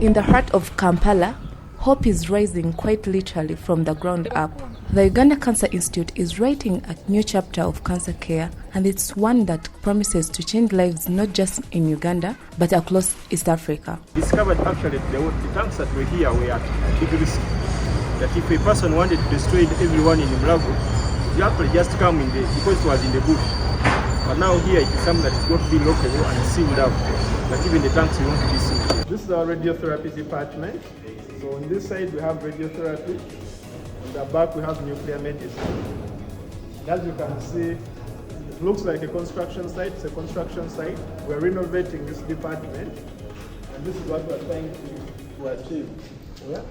In the heart of Kampala, hope is rising quite literally from the ground up. The Uganda Cancer Institute is writing a new chapter of cancer care, and it's one that promises to change lives not just in Uganda, but across East Africa. Discovered actually the tanks that were here were at big risk. That if a person wanted to destroy everyone in Mulago, you actually just come in because it was in the bush. But now here it is something that is going to be local and sealed up. That even the tanks will not be sealed. This is our radiotherapy department. So on this side we have radiotherapy. On the back we have nuclear medicine. As you can see, it looks like a construction site. It's a construction site. We're renovating this department, and this is what we're trying to achieve. Yeah?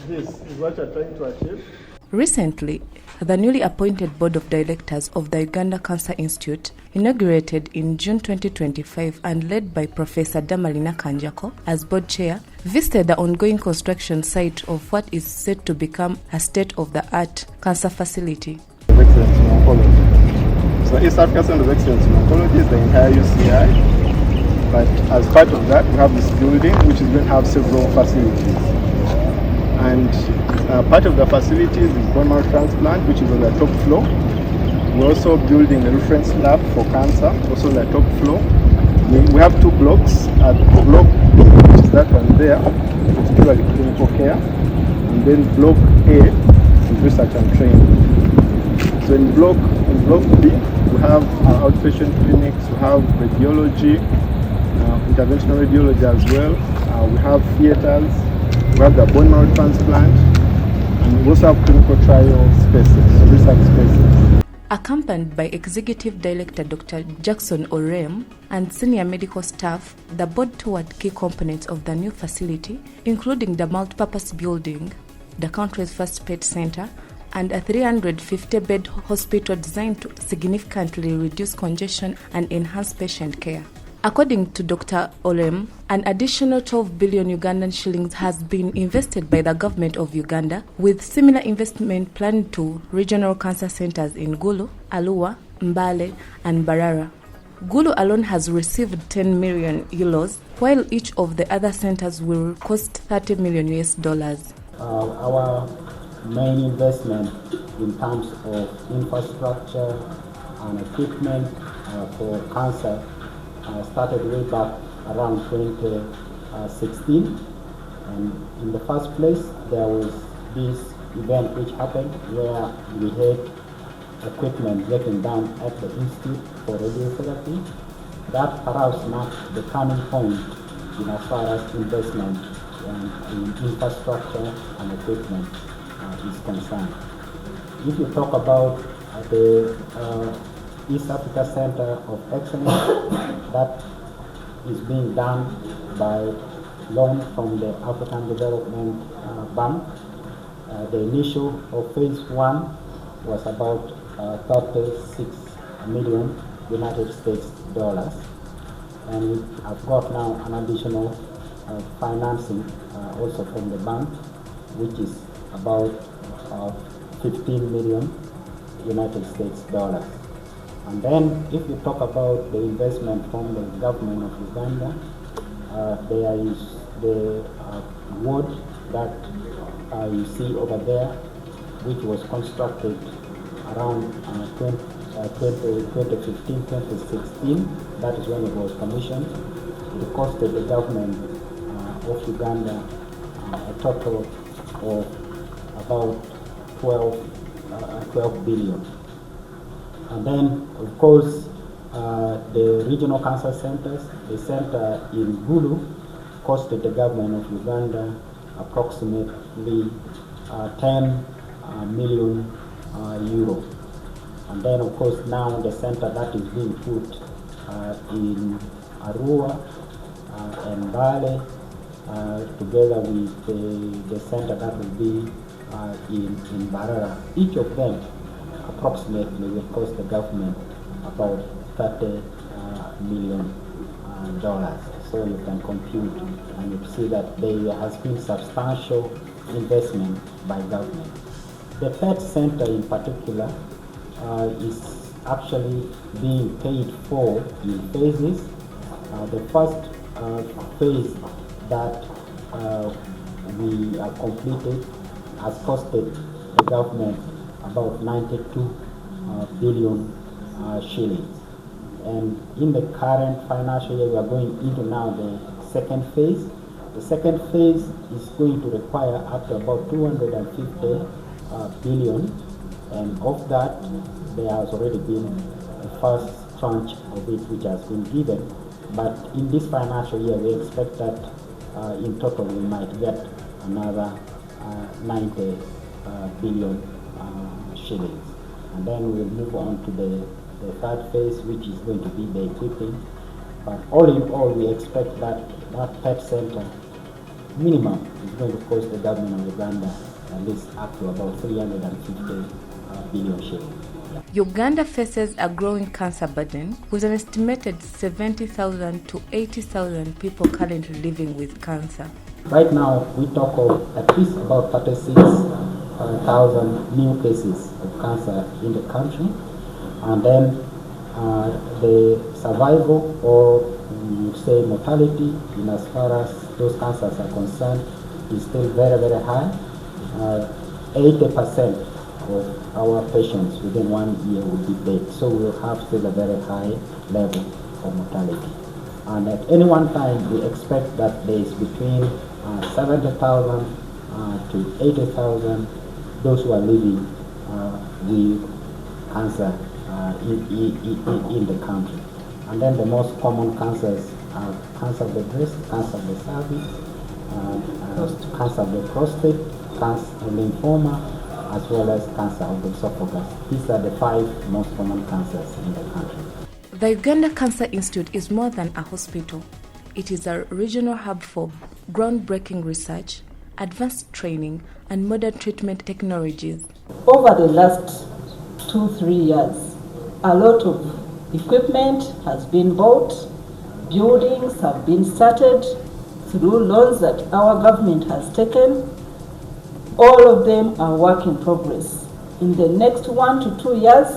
This is what we're trying to achieve. Recently, the newly appointed Board of Directors of the Uganda Cancer Institute, inaugurated in June 2025 and led by Professor Damalie Nakanjako as board chair, visited the ongoing construction site of what is set to become a state-of-the-art cancer facility. Excellence in oncology. So East Africa Center of Excellence in Oncology is the entire UCI, but as part of that we have this building which is going to have several facilities. And part of the facilities is bone marrow transplant, which is on the top floor. We're also building a reference lab for cancer, also on the top floor. We have two blocks. Block B, which is that one there, which is purely clinical care. And then block A is research and training. So in block B, we have our outpatient clinics, we have radiology, interventional radiology as well. We have theaters. We have the bone marrow transplant, and we also have clinical trial spaces, research spaces. Accompanied by Executive Director Dr. Jackson Orem and senior medical staff, the board toured key components of the new facility, including the multipurpose building, the country's first PET center, and a 350-bed hospital designed to significantly reduce congestion and enhance patient care. According to Dr. Orem, an additional 12 billion Ugandan shillings has been invested by the government of Uganda, with similar investment planned to regional cancer centers in Gulu, Arua, Mbale, and Barara. Gulu alone has received 10 million euros, while each of the other centers will cost 30 million US dollars. Our main investment in terms of infrastructure and equipment for cancer started way back around 2016, and in the first place there was this event which happened where we had equipment breaking down at the institute for radiotherapy. That perhaps marked the turning point in as far as investment in infrastructure and equipment is concerned. If you talk about the East Africa Center of Excellence, that is being done by loan from the African Development Bank. The initial of phase 1 was about 36 million United States dollars, and we have got now an additional financing also from the bank, which is about 15 million United States dollars. And then if you talk about the investment from the government of Uganda, there is the ward that you see over there, which was constructed around 2015, 2016. That is when it was commissioned. It costed the government of Uganda a total of about 12 billion. And then, of course, the regional cancer centers, the center in Gulu costed the government of Uganda approximately 10 million euro. And then, of course, now the center that is being put in Arua and Mbale, together with the center that will be in Barara, each of them approximately will cost the government about 30 million dollars. So you can compute and you see that there has been substantial investment by government. The PET center in particular is actually being paid for in phases. The first phase that we are completed has costed the government about 92 billion shillings. And in the current financial year, we are going into now the second phase. The second phase is going to require up to about 250 billion, and of that, there has already been the first tranche of it which has been given. But in this financial year, we expect that in total we might get another 90 billion shillings. And then we'll move on to the third phase, which is going to be the equipping. But all in all, we expect that PET center minimum is going to cost the government of Uganda at least up to about 350 billion shillings. Uganda faces a growing cancer burden, with an estimated 70,000 to 80,000 people currently living with cancer. Right now, we talk of at least about 36,000 new cases of cancer in the country, and then the survival or say mortality in as far as those cancers are concerned is still very, very high. 80% of our patients within 1 year will be dead, so we will have still a very high level of mortality. And at any one time, we expect that there is between 70,000 to 80,000 those who are living with cancer in the country. And then the most common cancers are cancer of the breast, cancer of the cervix, cancer of the prostate, cancer of lymphoma, as well as cancer of the esophagus. These are the 5 most common cancers in the country. The Uganda Cancer Institute is more than a hospital. It is a regional hub for groundbreaking research, advanced training, and modern treatment technologies. Over the last 2-3 years, a lot of equipment has been bought, buildings have been started through loans that our government has taken. All of them are work in progress. In the next 1 to 2 years,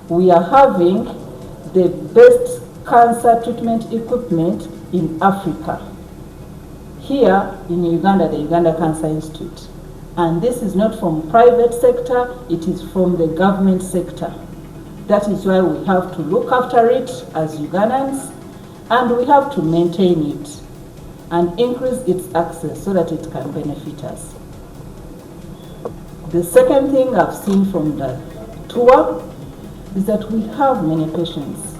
we are having the best cancer treatment equipment in Africa. Here in Uganda, the Uganda Cancer Institute. And this is not from private sector, it is from the government sector. That is why we have to look after it as Ugandans, and we have to maintain it and increase its access so that it can benefit us. The second thing I've seen from the tour is that we have many patients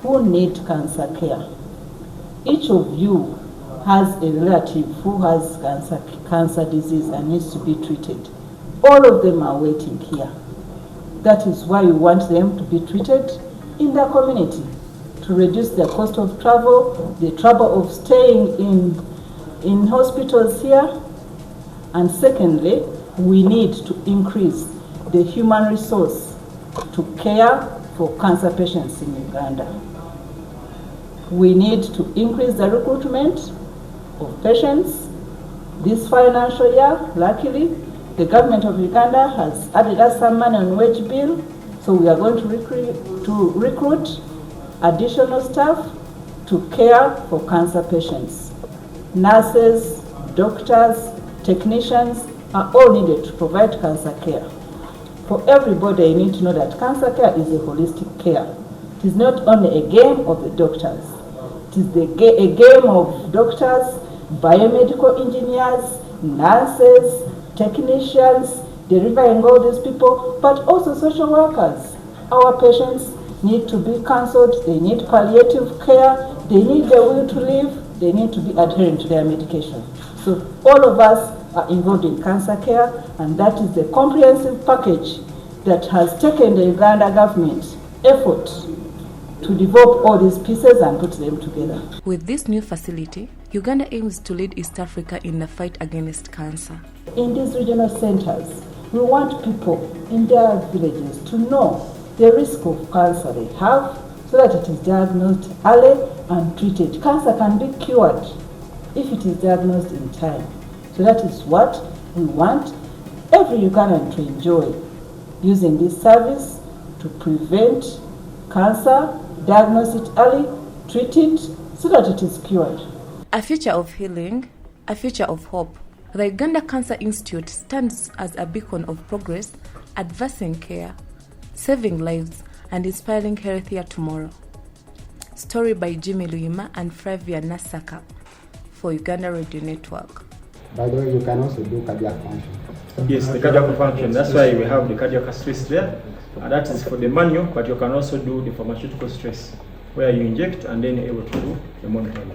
who need cancer care. Each of you has a relative who has cancer disease and needs to be treated. All of them are waiting here. That is why we want them to be treated in their community, to reduce the cost of travel, the trouble of staying in hospitals here. And secondly, we need to increase the human resource to care for cancer patients in Uganda. We need to increase the recruitment of patients. This financial year, luckily, the government of Uganda has added us some money on wage bill, so we are going to recruit additional staff to care for cancer patients. Nurses, doctors, technicians are all needed to provide cancer care. For everybody, you need to know that cancer care is a holistic care. It is not only a game of the doctors. It is a game of doctors, biomedical engineers, nurses, technicians, delivering all these people, but also social workers. Our patients need to be counseled, they need palliative care, they need the will to live, they need to be adherent to their medication. So all of us are involved in cancer care, and that is the comprehensive package that has taken the Uganda government effort to develop all these pieces and put them together. With this new facility, Uganda aims to lead East Africa in the fight against cancer. In these regional centers, we want people in their villages to know the risk of cancer they have so that it is diagnosed early and treated. Cancer can be cured if it is diagnosed in time. So that is what we want every Ugandan to enjoy, using this service to prevent cancer, diagnose it early, treat it so that it is cured. A future of healing, a future of hope. The Uganda Cancer Institute stands as a beacon of progress, advancing care, saving lives, and inspiring healthier tomorrow. Story by Jimmy Luima and Flavia Nasaka for Uganda Radio Network. By the way, you can also do cardiac function. Yes, the cardiac function. That's why we have the cardiac stress there. That is for the manual, but you can also do the pharmaceutical stress, where you inject and then able to do the monitoring.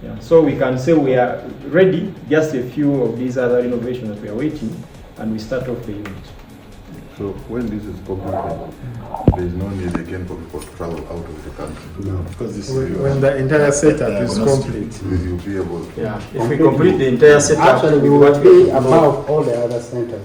Yeah. So we can say we are ready, just a few of these other innovations that we are waiting, and we start off the unit. So when this is completed, there is no need again for people to travel out of the country. No, because this when the entire setup is complete. Will you be able to? Yeah, if we complete the entire setup, Actually, we will be above all the other centers.